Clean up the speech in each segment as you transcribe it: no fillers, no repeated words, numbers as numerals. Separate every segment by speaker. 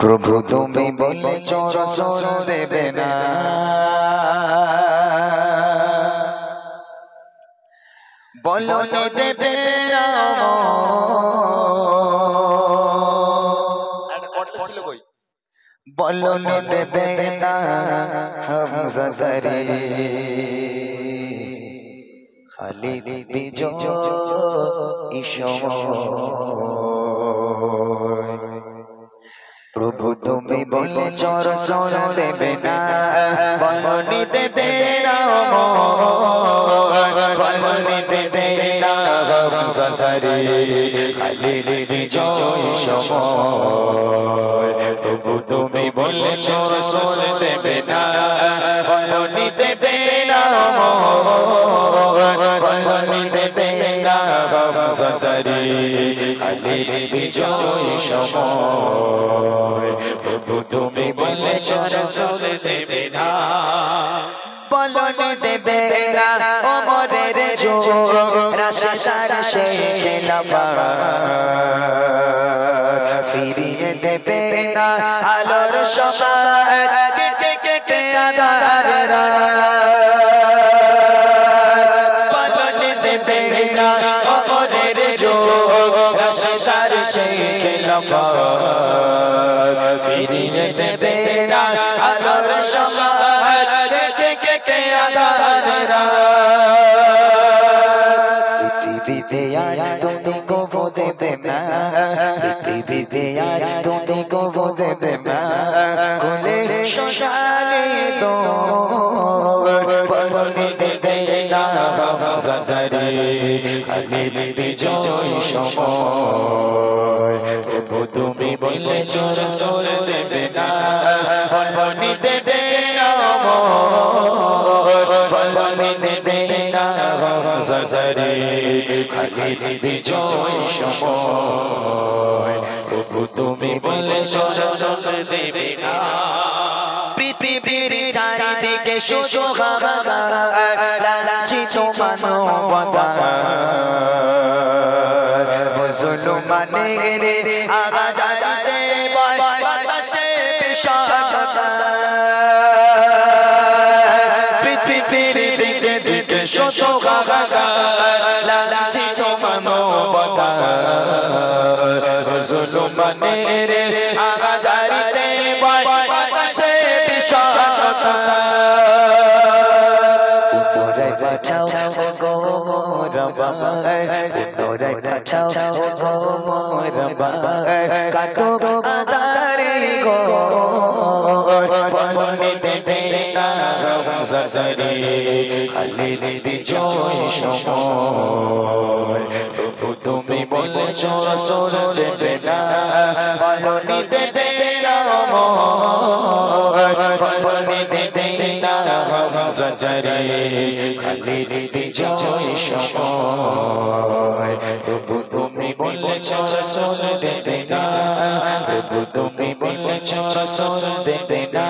Speaker 1: প্রভু তুমি বলেছ রাসূল দেবে না, বলনি দেবে না। বলনি দেবে না হামজা জারি খালিদ বিজয় সময়। প্রভু তুমি বলেছ রাসূল দেবে না, বলনি দেবে না, বলনি দেবে না হামজা জারি খালিদ বিজয় সময়। প্রভু তুমি বলেছ রাসূল দেবে না, বলনি দেবে না, বলনি দেবে না হামজা জারি খালিদ বিজয় সময়। প্রভু তুমি বলেছ রাসূল দেবে না, বলনি দেবে না ওমরের যুগ রাশিদার সেই খেলাফত ফিরিয়ে দেবে না আলোর সময় কেটে কেটে আঁধারের রাত। বলনি দেবে না ওমরের যুগ রাশিদার সেই খেলাফত ফিরিয়ে দেবে না আলোর সময় কেটে কেটে আঁধারের রাত। পৃথিবীতে আর তুমি কবু দেবে না, পৃথিবীতে আর তুমি কবু দেবে না কোলে সোনালি দোর। বলনি দেবে না হামজা জারি খালিদ বিজয় সময়। প্রভু তুমি বলেছ রাসূল দেবে না, বলনি দেবে না, বলনি দেবে না হামজা জারি খালিদ বিজয় সময়। প্রভু তুমি বলেছ রাসূল দেবে না। পৃথিবীর চারিদিকে শুধু হাহাকার লাঞ্ছিত মানবতা, মুসলমানের আজাদিতে বাতাসে বিষাদতা। পৃথিবীর দিকে দিকে শুধু হাহাকার লাঞ্ছিত মানবতা, মুসলমানের আজাদিতে বাতাসে বিষাদতা। পুনরায় বাঁচাও গো মোর ভাই, পুনরায় বাঁচাও গো মোর ভাই, কাটো আঁধারে ঘোর। বলনি দেবে না হামজা জারি খালিদ বিজয় সময়। প্রভু তুমি বলেছ রাসূল দেবে না, বলনি দেবে না, বলনি দেবে না হামজা জারি খালিদ বিজয় সময়। প্রভু তুমি বলেছ রাসূল দেবে না, প্রভু তুমি বলেছ রাসূল দেবে না,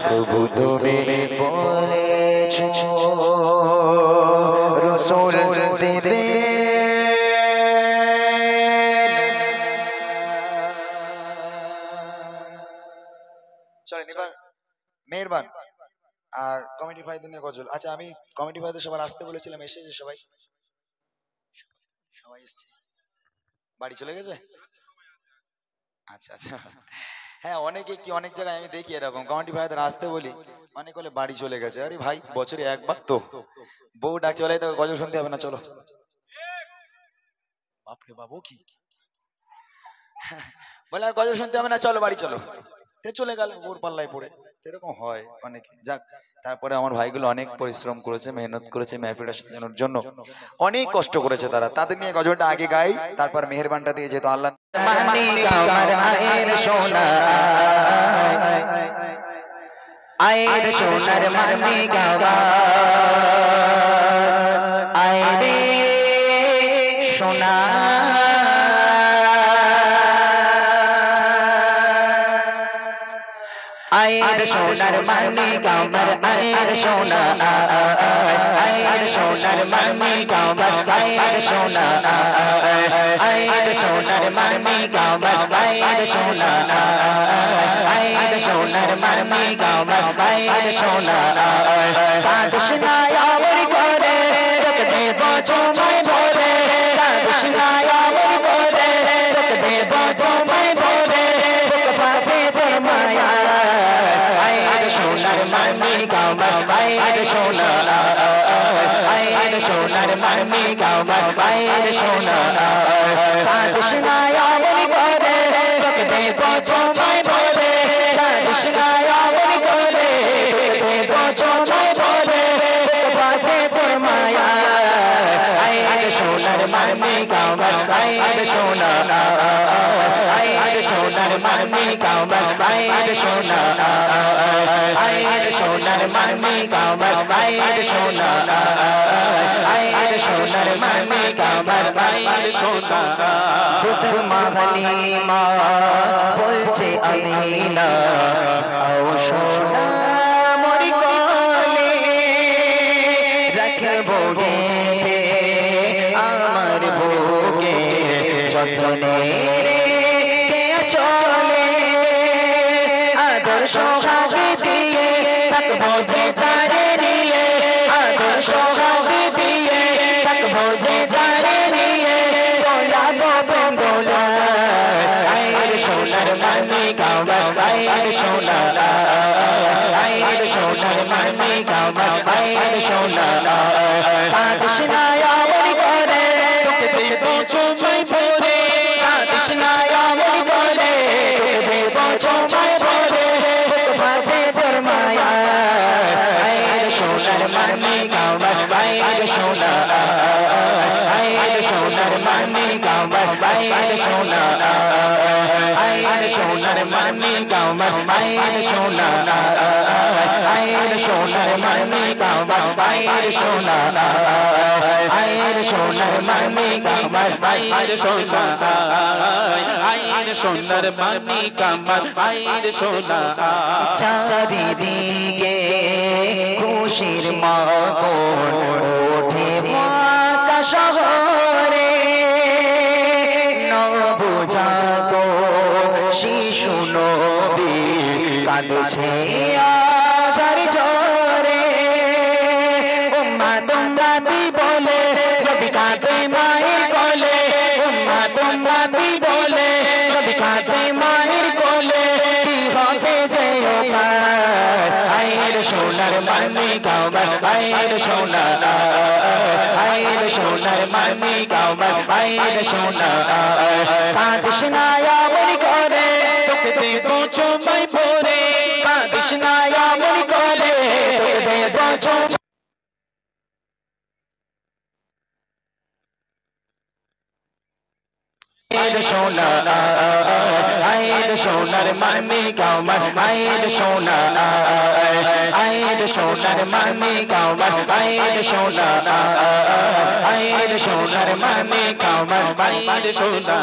Speaker 1: প্রভু তুমি বলেছ রাসূল দেবে। চলেন এবার মেহেরবান আর কমিটি ভাইদের নিয়ে গজল। আচ্ছা আমি কমিটি ভাইদের সবার আসতে বলেছিলাম, এসেছে সবাই? সবাই এসছে, বাড়ি চলে গেছে? আচ্ছা আচ্ছা, হ্যাঁ অনেকে কি অনেক জায়গায় আমি দেখি এরকম কমিটি ভাইদের আসতে বলি, অনেক হলে বাড়ি চলে গেছে। আরে ভাই বছরে একবার তো বউ ডাকছে, বলে তো গজল শুনতে হবে না, চলো। বাপরে বাবু কি বলে, আর গজল শুনতে হবে না, চলো বাড়ি চলো, চলে গেল ওর পাল্লায় পড়ে। এরকম হয় অনেকে। যাক, তারপরে আমার ভাইগুলো অনেক পরিশ্রম করেছে, মেহনত করেছে মেহফিলটা সাজানোর জন্য, অনেক কষ্ট করেছে তারা। তাদের নিয়ে গজলটা আগে গাই, তারপর মেহেরবানটা দিয়ে, যেহেতু আল্লাহ
Speaker 2: আয়ের সোনার মানি গাওয়া আয়ে সোনা আয়ের সোনার মানি গাওয়ার আয়ের সোনা আয়ের সোনার মানি গাওয়ার আয়ের সোনা আয়ের সোনার মানি গাওয়ার আয়ের সোনা সোনার মামি কামার আয়ের সোনা কাঁদিস না আমার করে তোকে দেব তোমায় ভরে কাঁদিস না আমার করে তোকে দেব তোমায় ভরে তোকে পাবে তোর মায়া আয়ের সোনার মামি কামার আয়ের সোনা আয়ের সোনার মামি কামার আয়ের সোনা কাঁদিস না আমার করে তোকে দেব তোমায় ভরে কাঁদিস না আমার করে তোকে দেব তোমায় ভরে তোকে পাবে তোর মায়া আয়ের সোনার মামি কামার আয়ের সোনা আয়ের সোনার মামি কামার আয়ের সোনা আয়ের সোনার মামি কামার আয়ের সোনা আয়ের সোনার মামি কামার আয়ের সোনা দুধ মাখালি মা বলছে আমিনা আও সোনা মরি কোলে রাখবো গে আমার বুকে যতনে চলে আদর সোহাগে দিয়ে থাকবো যে যারে নিয়ে আদর সোহাগে দিয়ে থাকবো যে যারে নিয়ে দোলাবো বন্দোলা আয়ের সোনার মামি কামার আয়ের সোনা আয়ের সোনার মামি কামার আয়ের সোনা কাঁদিস না আমার করে তোকে দেব তোমায় ভরে কাঁদিস না আমার করে তোকে দেব তোমায় ভরে তোকে পাবে তোর মায়া আয়ের সোনার মামি কামার আয়ের সোনা আয়ের সোনার মামি কামার আয়ের সোনা আয়ের সোনার মামি কামার আয়ের সোনা আয়ের সোনার মামি কামার আয়ের সোনা আয়ের সোনার মামি কামার
Speaker 3: আয়ের সোনা আয়ের সোনার মামি কামার আয়ের সোনা
Speaker 2: চারিদিকে খুশির মতন ওঠে মাতা শহরে নবজাত শিশু নবী কাঁদছে আচার ঝরে উম্মা তোমরা দি বলে নবী কাঁদে মায়ের কোলে উম্মা তোমরা দি বলে নবী কাঁদে মায়ের কোলে কি হবে যে আয়ের সোনার মামি কামার আয়ের সোনা আয়ের সোনার মামি কামার আয়ের সোনা কাঁদিস না আমার করে তোকে দেব তোমায় ভরে কাঁদিস না আমার করে তোকে দেব আয়ের সোনা আয়ের সোনার মামি কামার আয়ের সোনা আয়ের সোনার মামি কামার আয়ের সোনা আয়ের সোনার মামি কামার আয়ের সোনা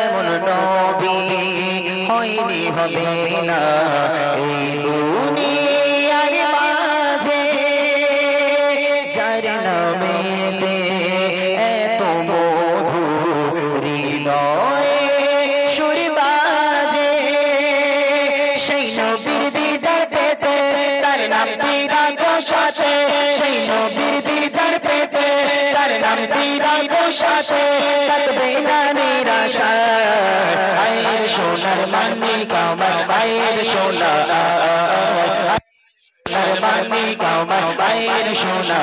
Speaker 2: এমন নবী হয়নি হবে না এই দুনিয়ার মাঝে যার নামেতে এত মধু হৃদয়ে সুর বাজে সেই নবীর দিদার পেতে তার নাম দিদার সাথে সেই নবীর দিদার পেতে তার নাম দিদার সাথে থাকবে না নিরাশা আয়ের সোনার মামি কামার আয়ের সোনা মামি কামার আয়ের সোনা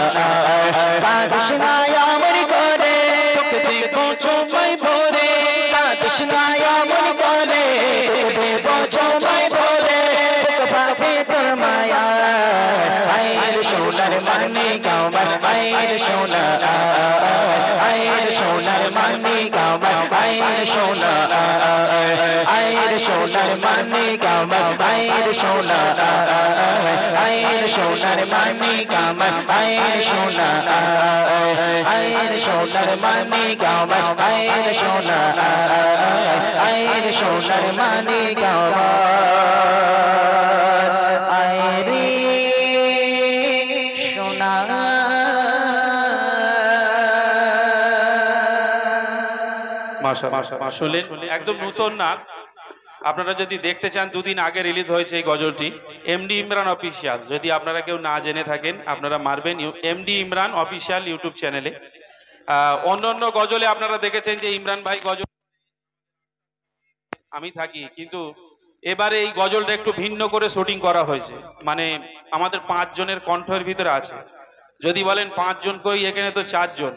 Speaker 2: কাঁদিস না আমার করে তোকে দেব তোমায় ভরে কাঁদিস না আমার করে তোকে দেব তোমায় ভরে তোকে পাবে তোর মায়া আয়ের সোনার মামি কামার আয়ের সোনা আয়ের সোনার মামি কামার আয়ের সোনা আয়ের সোনার মামি কামার আয়ের সোনা আয়ের সোনার মামি কামার আয়ের সোনা আয়ের সোনার মামি কামার আয়ের সোনা আয়ের সোনার মামি কামার আয়ের সোনা
Speaker 3: মাশাআল্লাহ শুনলেন একদম নতুন নাচ আপনারা যদি দেখতে চান, দুদিন আগে রিলিজ হয়েছে এই গজলটি, এমডি ইমরান অফিসিয়াল। যদি আপনারা কেউ না জেনে থাকেন, আপনারা মারবেন এমডি ইমরান অফিসিয়াল ইউটিউব চ্যানেলে। অন্য গজলে আপনারা দেখেছেন যে ইমরান ভাই গজল আমি থাকি, কিন্তু এবারে এই গজলটা একটু ভিন্ন করে শুটিং করা হয়েছে। মানে আমাদের 5 জনের কণ্ঠের ভিতরে আছে। যদি বলেন 5 জন কই, এখানে তো 4 জন।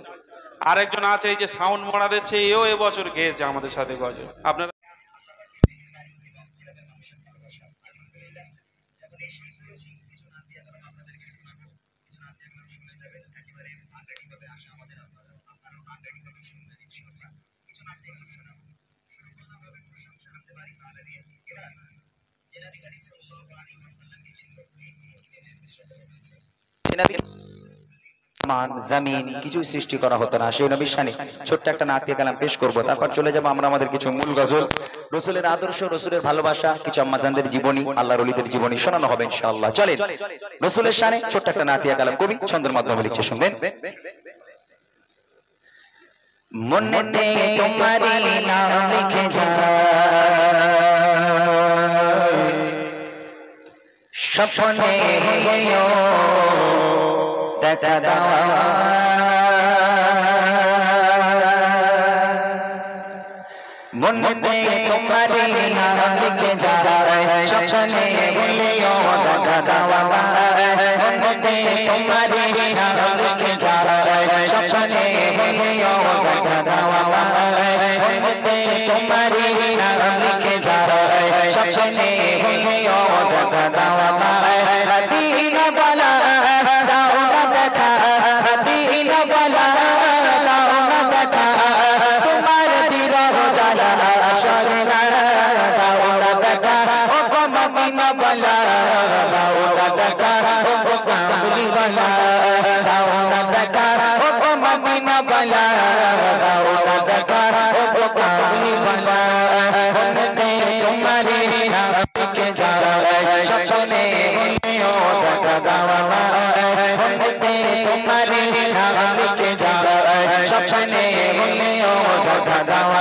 Speaker 3: আরেকজন আছে এই যে সাউন্ড মরা দিচ্ছে, এও এবছর গেয়েছে আমাদের সাথে গজল। আপনারা
Speaker 2: মান জমিন কিছু সৃষ্টি করা হতো না, সেই নবীর শানে ছোট্ট একটা নাতিয়ে কালাম পেশ করব। তারপর চলে যাব আমরা আমাদের কিছু মূল গজল, রসুলের আদর্শ, রসুলের ভালোবাসা, কিছু আম্মাজানদের জীবনী, আল্লাহর ওলিদের জীবনী শোনানো হবে ইনশাআল্লাহ। চলেন রসুলের শানে ছোট্ট একটা নাতিয়ে কালাম কবি ছন্দের মাধ্যমে লিখছে, শুনবেন। মনেতে তোমারি নাম লিখে যায়, স্বপ্নে হইও দেখা দাও, মনেতে তোমারি নাম লিখে যায়, স্বপ্নে হইও দেখা দাও, মনেতে তোমারি নাম লিখে যায়, স্বপ্নে হইও দেখা দাও, মনেতে তোমারি নাম লিখে যায়, স্বপ্নে হইও দেখা দাও, মদিনা বালা দাও না দেখা, মদিনা বালা দাও না দেখা, তোমার বিরহ জ্বালা সরনা দাও না দেখা, ও গো মদিনা বালা দাও না দেখা, ও গো কামলি বালা দাও না দেখা, ও গো মদিনা বালা দাও না দেখা, ও গো কামলি বালা, মনেতে তোমারি নাম লিখে যায়, স্বপ্নে হইও দেখা দাও, মনেতে তোমারি নাম লিখে যায়, স্বপ্নে হইও দেখা দাও,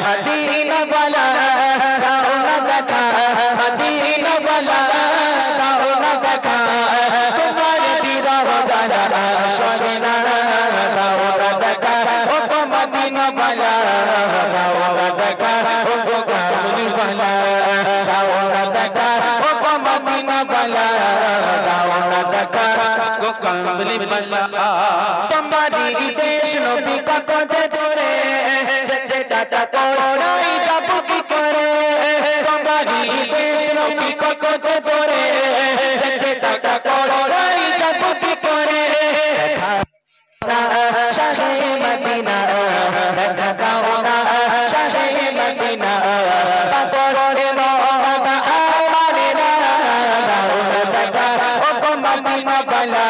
Speaker 2: মদিনা বালা দাও না দেখা, মদিনা বালা দাও না দেখা, তোমার বিরহ জ্বালা সরনা দাও না দেখা, ও গো মদিনা বালা দাও না দেখা, ও গো কামলি বালা দাও না দেখা, ও গো মদিনা বালা দাও না দেখা,
Speaker 3: গো কামলি বালা।
Speaker 2: তোমারি দেশ নবী কাগজে ধরে যে টাটা করোনাই যাব কি করে, তোমারি দেশ নবী কাগজে ধরে যে টাটা করোনাই যাব কি করে, দেখা না শাহে মদিনা, দেখা দাও না শাহে মদিনা, পাথরে মওলা আমারে না দাও না দেখা, ও গো মদিনা বালা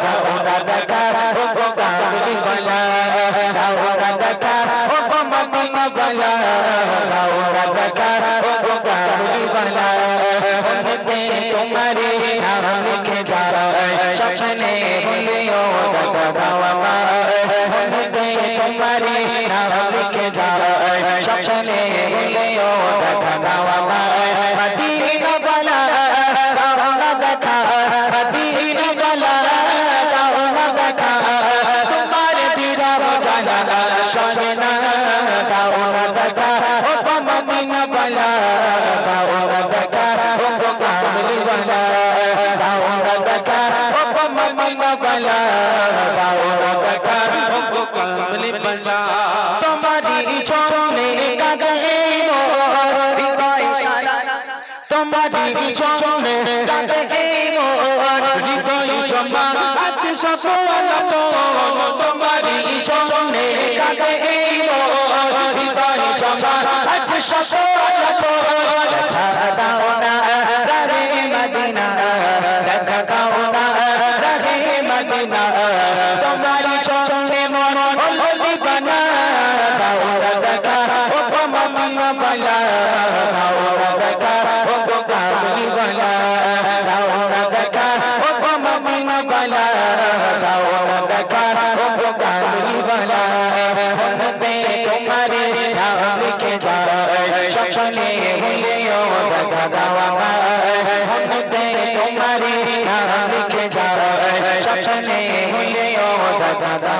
Speaker 2: দাও না দেখা, ও গো কামলি বালা দাও না দেখা, ও গো মদিনা বালা দাও না দেখা, ও গো কামলি বালা, মনেতে তোমারি নাম লিখে যায়, স্বপ্নে হইও দেখা দাও, মনেতে তোমারি নাম লিখে যায়, স্বপ্নে হইও দেখা দাও, মদিনা বালা দাও না দেখা, মদিনা বালা দাও না দেখা, তোমার বিরহ জ্বালা সরনা দাও না দেখা, ও গো মদিনা বালা দাও না দেখা, ও গো কামলি বালা দাও না দেখা, ও গো মদিনা বালা দাও না দেখা,
Speaker 3: ও গো কামলি বালা।
Speaker 2: তোমারি ছনে কাঁদে মোর হৃদয় সারা, তোমারি ছনে কাঁদে মোর হৃদয় জমা আছে সকল, তোমারি ছনে কাঁদে মোর হৃদয় জমা আছে সকল, দেখা দাও না রাহে মদিনা, দেখা দাও না রাহে মদিনা, তোমারি ছনে মন হলি বানা দাও না দেখা, ও গো মদিনা বালা দাও না দেখা, ও গো কামলি বালা দাও না দেখা, ও গো মদিনা বালা দাও না দেখা, ও গো কামলি বালা, মনেতে তোমারি নাম লিখে যায়, স্বপ্নে দাদা মনেতে তোমারি নাম লিখে যায় স্বপ্নে হলেও দাদা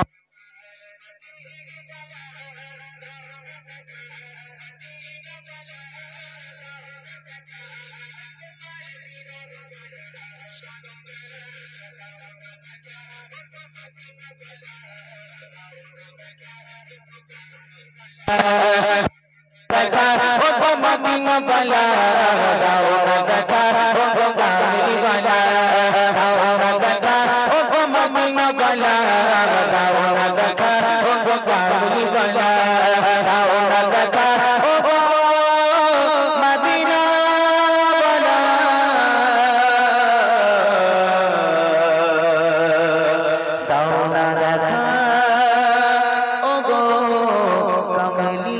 Speaker 2: দেখা ও গো মদিনা বালা দাও না দেখা ও গো কামলি বালা দাও না দেখা ও গো মদিনা বালা দাও না দেখা ও গো কামলি বালা দাও না দেখা ও গো মদিনা বালা দাও না দেখা ও গো কামলি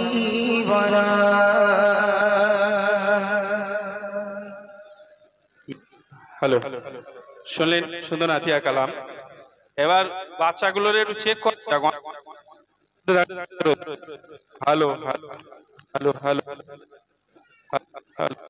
Speaker 2: বালা।
Speaker 3: হ্যালো, শুনলেন সুন্দর নাতিয়া কালাম। এবার বাচ্চাগুলোর একটু চেক করে hello hello hello hello hello